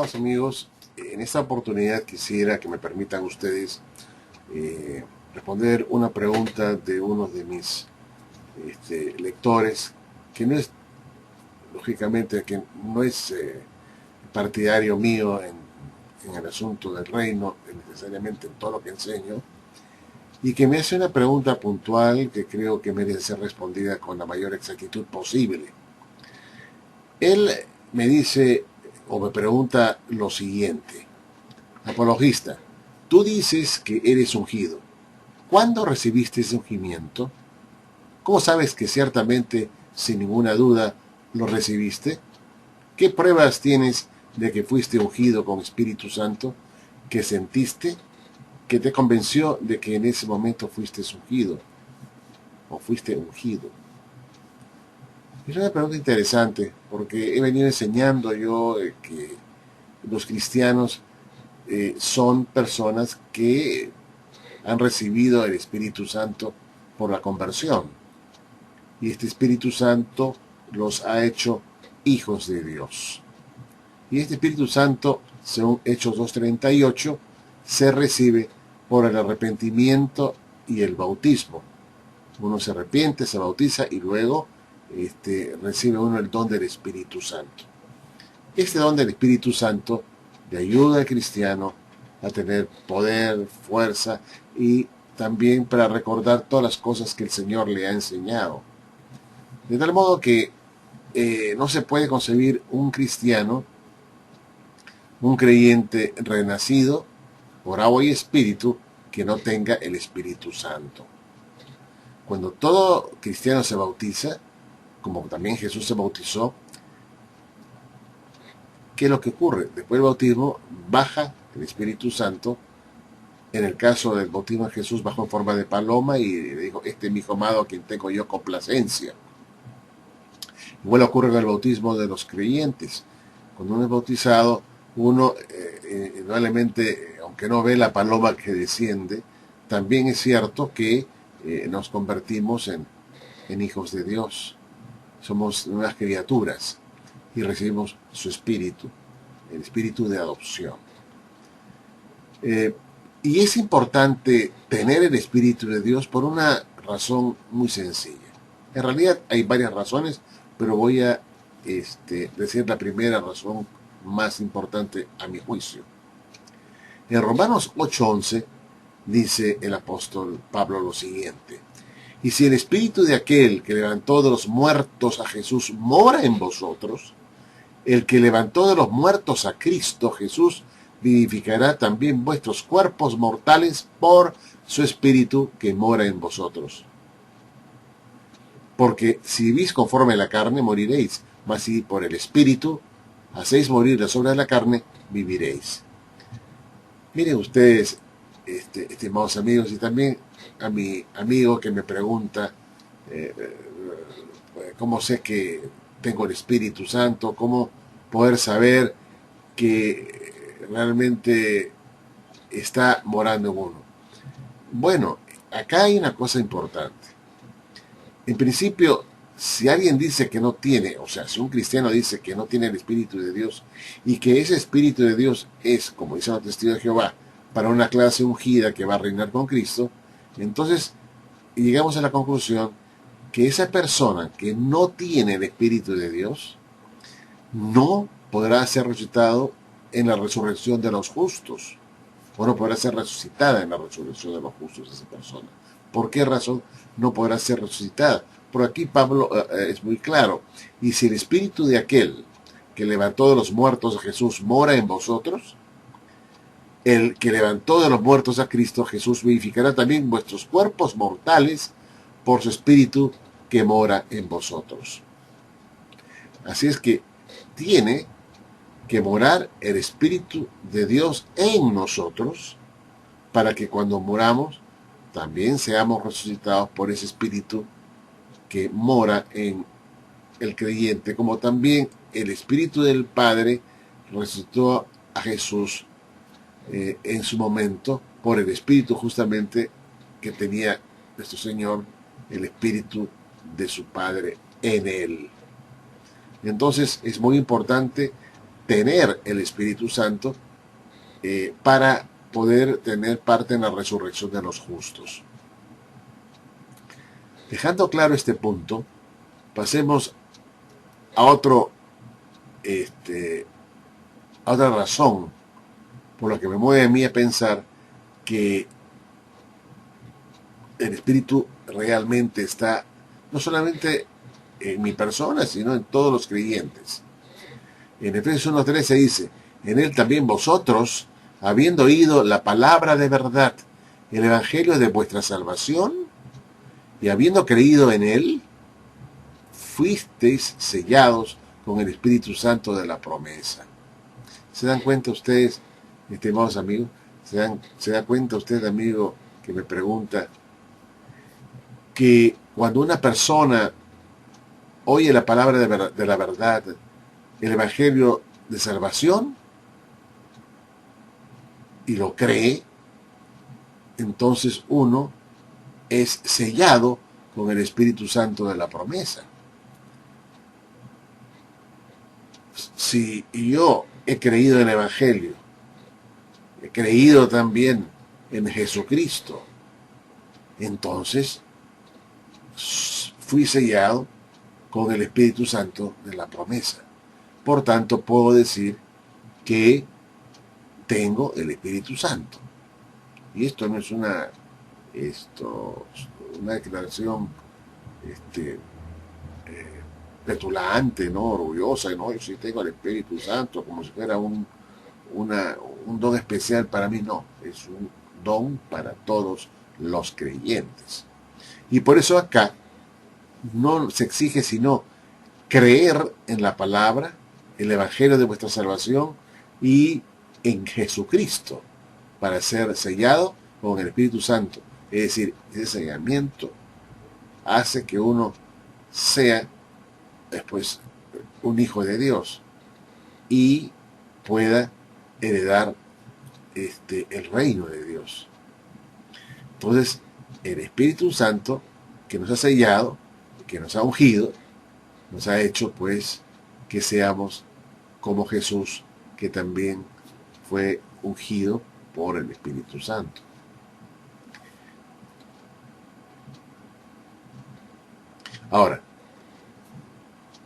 Amados amigos, en esta oportunidad quisiera que me permitan ustedes responder una pregunta de uno de mis lectores, que no es, lógicamente, que no es partidario mío en el asunto del reino, necesariamente en todo lo que enseño, y que me hace una pregunta puntual que creo que merece ser respondida con la mayor exactitud posible. Él me dice o me pregunta lo siguiente: apologista, tú dices que eres ungido. ¿Cuándo recibiste ese ungimiento? ¿Cómo sabes que ciertamente, sin ninguna duda, lo recibiste? ¿Qué pruebas tienes de que fuiste ungido con Espíritu Santo? ¿Qué sentiste? ¿Qué te convenció de que en ese momento fuiste ungido o fuiste ungido? Es una pregunta interesante, porque he venido enseñando yo que los cristianos son personas que han recibido el Espíritu Santo por la conversión. Y este Espíritu Santo los ha hecho hijos de Dios. Y este Espíritu Santo, según Hechos 2:38, se recibe por el arrepentimiento y el bautismo. Uno se arrepiente, se bautiza y luego recibe uno el don del Espíritu Santo. Este don del Espíritu Santo le ayuda al cristiano a tener poder, fuerza y también para recordar todas las cosas que el Señor le ha enseñado. De tal modo que no se puede concebir un cristiano, un creyente renacido por agua y espíritu, que no tenga el Espíritu Santo. Cuando todo cristiano se bautiza, como también Jesús se bautizó, ¿qué es lo que ocurre? Después del bautismo baja el Espíritu Santo. En el caso del bautismo de Jesús bajó en forma de paloma y le dijo: este es mi hijo amado a quien tengo yo complacencia. Igual ocurre con el bautismo de los creyentes. Cuando uno es bautizado, uno indudablemente, aunque no ve la paloma que desciende, también es cierto que nos convertimos en hijos de Dios. Somos nuevas criaturas y recibimos su espíritu, el espíritu de adopción. Y es importante tener el Espíritu de Dios por una razón muy sencilla. En realidad hay varias razones, pero voy a decir la primera razón más importante a mi juicio. En Romanos 8:11 dice el apóstol Pablo lo siguiente: y si el Espíritu de aquel que levantó de los muertos a Jesús mora en vosotros, el que levantó de los muertos a Cristo Jesús vivificará también vuestros cuerpos mortales por su Espíritu que mora en vosotros. Porque si vivís conforme a la carne, moriréis, mas si por el Espíritu hacéis morir las obras de la carne, viviréis. Miren ustedes, estimados amigos, y también a mi amigo que me pregunta cómo sé que tengo el Espíritu Santo, cómo poder saber que realmente está morando en uno. Bueno, acá hay una cosa importante. En principio, si alguien dice que no tiene, o sea, si un cristiano dice que no tiene el Espíritu de Dios y que ese Espíritu de Dios es, como dicen los testigos de Jehová, para una clase ungida que va a reinar con Cristo, entonces llegamos a la conclusión que esa persona que no tiene el Espíritu de Dios no podrá ser resucitado en la resurrección de los justos, o no podrá ser resucitada en la resurrección de los justos esa persona. ¿Por qué razón no podrá ser resucitada? Por aquí Pablo es muy claro: y si el Espíritu de aquel que levantó de los muertos a Jesús mora en vosotros, el que levantó de los muertos a Cristo Jesús vivificará también vuestros cuerpos mortales por su Espíritu que mora en vosotros. Así es que tiene que morar el Espíritu de Dios en nosotros para que cuando muramos también seamos resucitados por ese Espíritu que mora en el creyente, como también el Espíritu del Padre resucitó a Jesús en su momento por el Espíritu justamente que tenía nuestro Señor, el Espíritu de su Padre en él. Entonces es muy importante tener el Espíritu Santo para poder tener parte en la resurrección de los justos. Dejando claro este punto, pasemos a otro, a otra razón por la que me mueve a mí a pensar que el Espíritu realmente está no solamente en mi persona, sino en todos los creyentes. En Efesios 1:13 dice, en él también vosotros, habiendo oído la palabra de verdad, el evangelio de vuestra salvación, y habiendo creído en él, fuisteis sellados con el Espíritu Santo de la promesa. ¿Se dan cuenta ustedes, estimados amigos? ¿Se da cuenta usted, amigo, que me pregunta que cuando una persona oye la palabra de la verdad, el evangelio de salvación, y lo cree, entonces uno es sellado con el Espíritu Santo de la promesa? Si yo he creído en el evangelio, he creído también en Jesucristo, entonces fui sellado con el Espíritu Santo de la promesa. Por tanto, puedo decir que tengo el Espíritu Santo. Y esto no es una declaración petulante, ¿no? Orgullosa, ¿no? Yo sí tengo el Espíritu Santo, como si fuera un don especial para mí. No, es un don para todos los creyentes. Y por eso acá no se exige sino creer en la palabra, el evangelio de vuestra salvación y en Jesucristo para ser sellado con el Espíritu Santo. Es decir, ese sellamiento hace que uno sea después un hijo de Dios y pueda heredar el reino de Dios. Entonces, el Espíritu Santo que nos ha sellado, que nos ha ungido, nos ha hecho pues que seamos como Jesús, que también fue ungido por el Espíritu Santo. Ahora,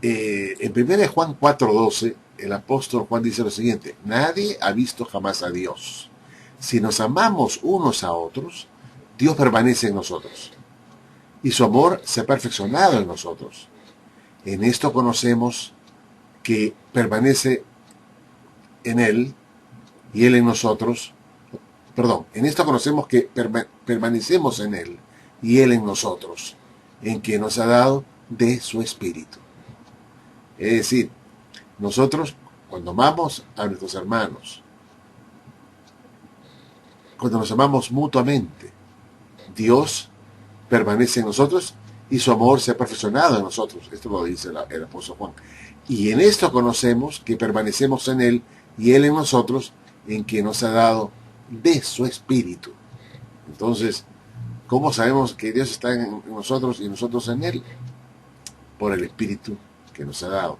en 1 Juan 4:12, el apóstol Juan dice lo siguiente: nadie ha visto jamás a Dios. Si nos amamos unos a otros, Dios permanece en nosotros, y su amor se ha perfeccionado en nosotros. En esto conocemos que permanece en Él y Él en nosotros. En esto conocemos que permanecemos en Él y Él en nosotros, en que nos ha dado de su Espíritu. Es decir, nosotros cuando amamos a nuestros hermanos, cuando nos amamos mutuamente, Dios permanece en nosotros y su amor se ha perfeccionado en nosotros. Esto lo dice el apóstol Juan. Y en esto conocemos que permanecemos en Él y Él en nosotros, en que nos ha dado de su Espíritu. Entonces, ¿cómo sabemos que Dios está en nosotros y nosotros en Él? Por el Espíritu que nos ha dado.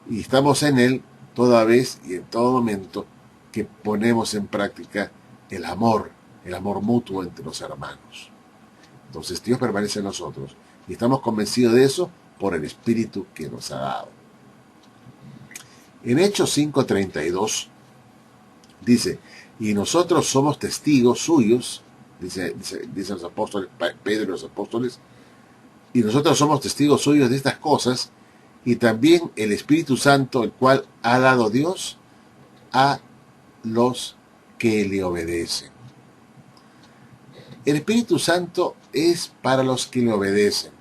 Y estamos en Él toda vez y en todo momento que ponemos en práctica el amor mutuo entre los hermanos. Entonces Dios permanece en nosotros y estamos convencidos de eso por el Espíritu que nos ha dado. En Hechos 5:32 dice: y nosotros somos testigos suyos, dice los apóstoles, Pedro y los apóstoles, y nosotros somos testigos suyos de estas cosas, y también el Espíritu Santo, el cual ha dado Dios a los que le obedecen. El Espíritu Santo es para los que le obedecen.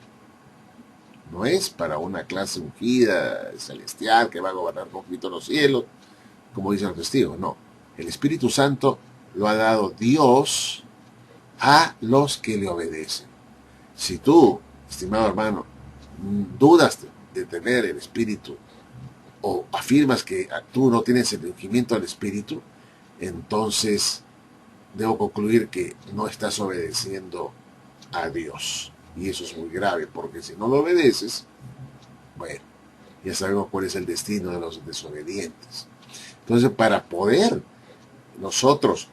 No es para una clase ungida, celestial, que va a gobernar con Cristo los cielos, como dicen los testigos. No. El Espíritu Santo lo ha dado Dios a los que le obedecen. Si tú, estimado hermano, dudas de tener el Espíritu o afirmas que tú no tienes el ungimiento del Espíritu, entonces debo concluir que no estás obedeciendo a Dios. Y eso es muy grave, porque si no lo obedeces, bueno, ya sabemos cuál es el destino de los desobedientes. Entonces, para poder nosotros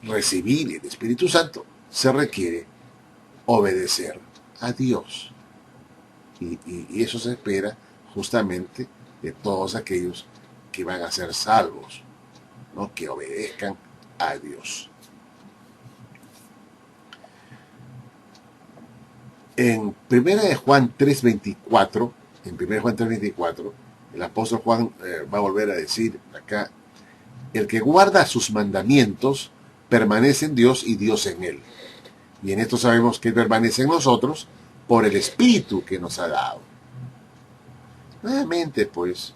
recibir el Espíritu Santo, se requiere obedecer a Dios. Y eso se espera justamente de todos aquellos que van a ser salvos, ¿no? Que obedezcan a Dios. En 1 de Juan 3:24, el apóstol Juan va a volver a decir acá: el que guarda sus mandamientos permanece en Dios y Dios en él. Y en esto sabemos que permanece en nosotros por el Espíritu que nos ha dado. Nuevamente, pues,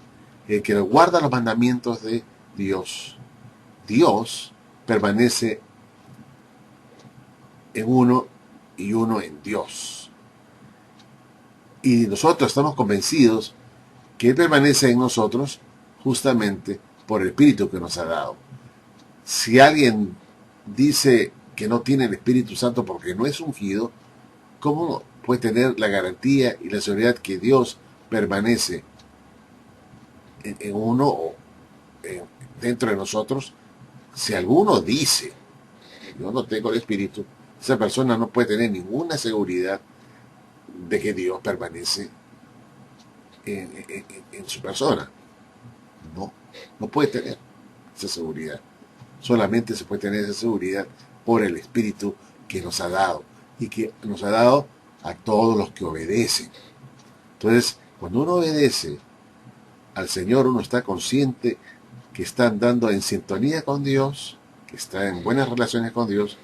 el que guarda los mandamientos de Dios, Dios permanece en uno y uno en Dios. Y nosotros estamos convencidos que Él permanece en nosotros justamente por el Espíritu que nos ha dado. Si alguien dice que no tiene el Espíritu Santo porque no es ungido, ¿cómo puede tener la garantía y la seguridad que Dios permanece en uno o dentro de nosotros? Si alguno dice, yo no tengo el Espíritu, esa persona no puede tener ninguna seguridad de que Dios permanece en su persona. No puede tener esa seguridad. Solamente se puede tener esa seguridad por el Espíritu que nos ha dado, y que nos ha dado a todos los que obedecen. Entonces, cuando uno obedece al Señor, uno está consciente que está andando en sintonía con Dios, que está en buenas relaciones con Dios,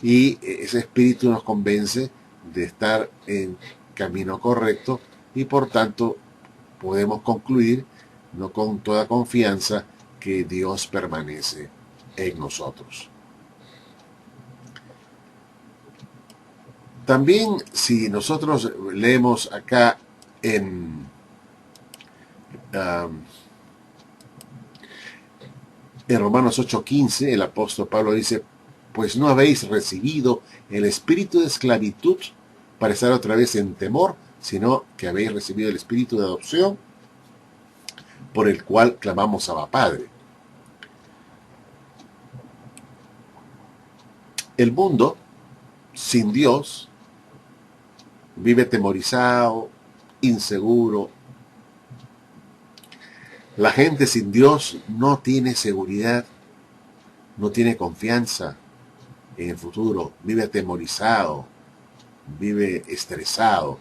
y ese Espíritu nos convence de estar en camino correcto, y por tanto podemos concluir, no con toda confianza, que Dios permanece en nosotros. También, si nosotros leemos acá en Romanos 8:15, el apóstol Pablo dice: pues no habéis recibido el espíritu de esclavitud para estar otra vez en temor, sino que habéis recibido el espíritu de adopción, por el cual clamamos Abba Padre. El mundo sin Dios vive temorizado, inseguro. La gente sin Dios no tiene seguridad, no tiene confianza en el futuro, vive atemorizado, vive estresado.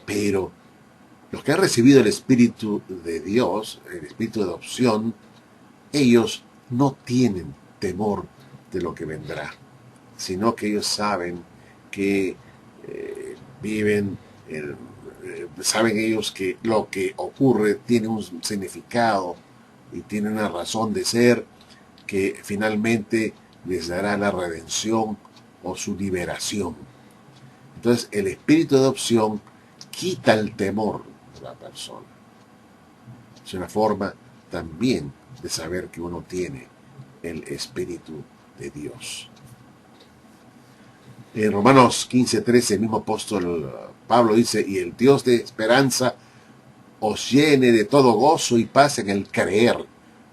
Pero los que han recibido el Espíritu de Dios, el Espíritu de adopción, ellos no tienen temor de lo que vendrá, sino que ellos saben que viven, saben ellos que lo que ocurre tiene un significado y tiene una razón de ser, que finalmente les dará la redención o su liberación. Entonces, el espíritu de adopción quita el temor de la persona. Es una forma también de saber que uno tiene el Espíritu de Dios. En Romanos 15:13, el mismo apóstol Pablo dice: y el Dios de esperanza os llene de todo gozo y paz en el creer,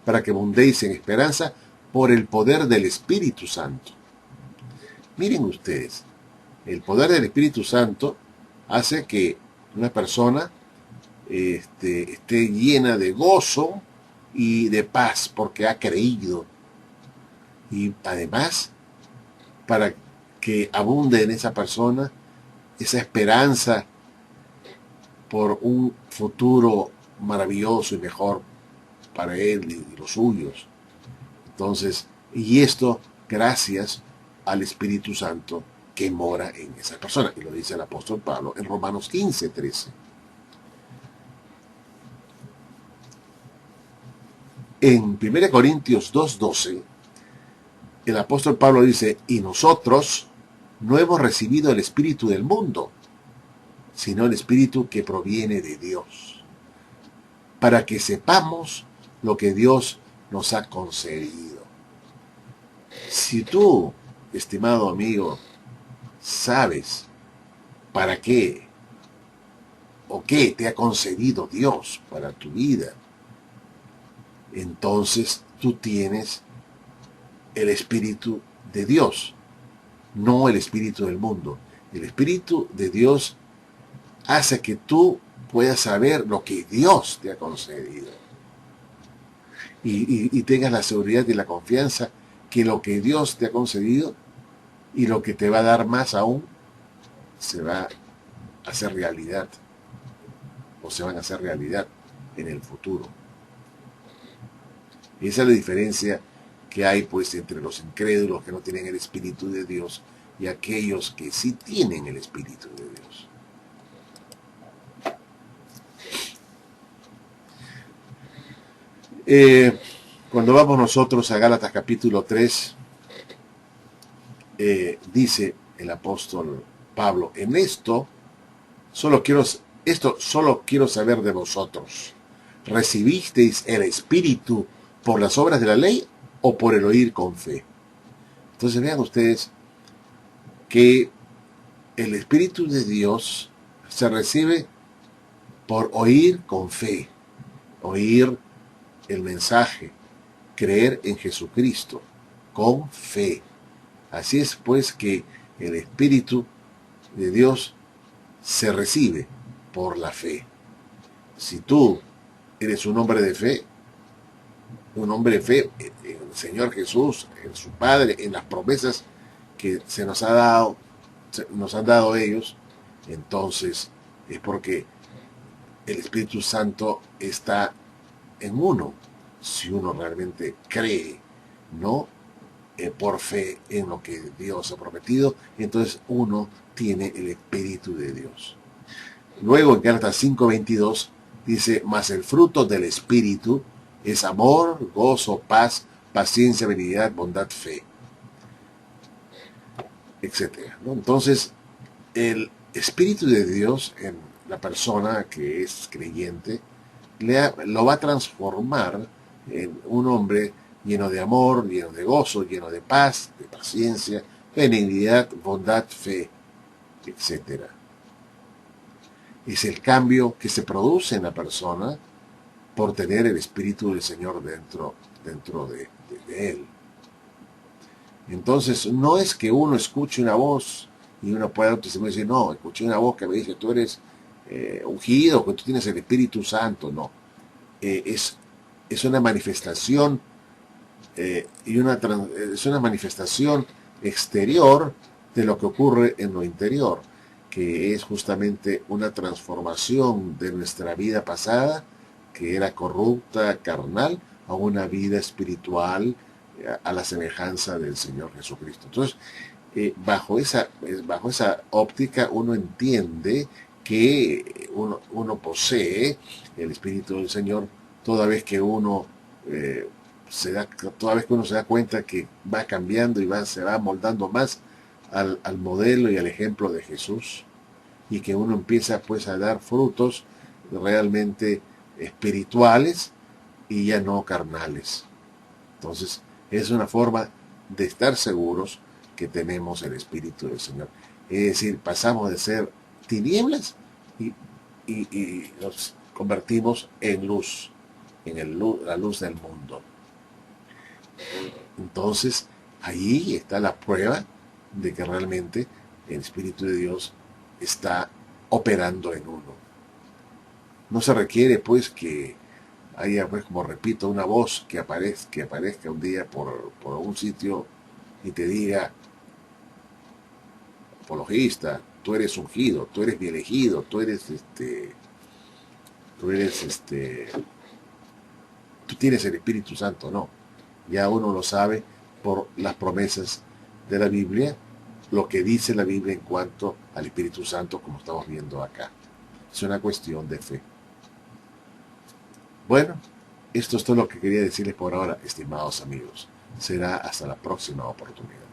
para que abundéis en esperanza por el poder del Espíritu Santo. Miren ustedes, el poder del Espíritu Santo hace que una persona esté llena de gozo y de paz porque ha creído. Y además, para que abunde en esa persona esa esperanza por un futuro maravilloso y mejor para él y los suyos. Entonces, y esto gracias al Espíritu Santo que mora en esa persona. Y lo dice el apóstol Pablo en Romanos 15:13. En 1 Corintios 2:12, el apóstol Pablo dice: y nosotros no hemos recibido el espíritu del mundo, sino el espíritu que proviene de Dios, para que sepamos lo que Dios nos ha concedido. Si tú, estimado amigo, sabes para qué o qué te ha concedido Dios para tu vida, entonces tú tienes el Espíritu de Dios, no el espíritu del mundo. El Espíritu de Dios hace que tú puedas saber lo que Dios te ha concedido. Y tengas la seguridad y la confianza que lo que Dios te ha concedido y lo que te va a dar más aún, se va a hacer realidad, o se van a hacer realidad en el futuro. Y esa es la diferencia que hay pues entre los incrédulos que no tienen el Espíritu de Dios y aquellos que sí tienen el Espíritu de Dios. Cuando vamos nosotros a Gálatas capítulo 3, dice el apóstol Pablo, en esto solo quiero saber de vosotros. ¿Recibisteis el Espíritu por las obras de la ley o por el oír con fe? Entonces vean ustedes que el Espíritu de Dios se recibe por oír con fe, oír el mensaje, creer en Jesucristo con fe. Así es pues que el Espíritu de Dios se recibe por la fe. Si tú eres un hombre de fe en el Señor Jesús, en su Padre, en las promesas que nos han dado ellos, entonces es porque el Espíritu Santo está en uno, si uno realmente cree, ¿no? Por fe en lo que Dios ha prometido, entonces uno tiene el Espíritu de Dios. Luego en Gálatas 5:22 dice, mas el fruto del Espíritu es amor, gozo, paz, paciencia, benignidad, bondad, fe, etc. ¿no? Entonces, el Espíritu de Dios en la persona que es creyente lo va a transformar en un hombre lleno de amor, lleno de gozo, lleno de paz, de paciencia, benignidad, bondad, fe, etc. Es el cambio que se produce en la persona por tener el Espíritu del Señor dentro de él. Entonces, no es que uno escuche una voz y uno pueda decir, no, escuché una voz que me dice, tú eres ungido, que tú tienes el Espíritu Santo. No, es una manifestación es una manifestación exterior de lo que ocurre en lo interior, que es justamente una transformación de nuestra vida pasada, que era corrupta, carnal, a una vida espiritual, a la semejanza del Señor Jesucristo. Entonces, bajo esa óptica uno entiende que uno posee el Espíritu del Señor toda vez que uno se da cuenta que va cambiando y se va moldando más al modelo y al ejemplo de Jesús, y que uno empieza pues a dar frutos realmente espirituales y ya no carnales. Entonces es una forma de estar seguros que tenemos el Espíritu del Señor. Es decir, pasamos de ser tinieblas y nos convertimos en luz, la luz del mundo. Entonces, ahí está la prueba de que realmente el Espíritu de Dios está operando en uno. No se requiere, pues, que haya, pues, como repito, una voz que aparezca un día por un sitio y te diga, apologista, tú eres ungido, tú eres mi elegido, tú tienes el Espíritu Santo. No, ya uno lo sabe por las promesas de la Biblia, lo que dice la Biblia en cuanto al Espíritu Santo, como estamos viendo acá. Es una cuestión de fe. Bueno, esto es todo lo que quería decirles por ahora, estimados amigos. Será hasta la próxima oportunidad.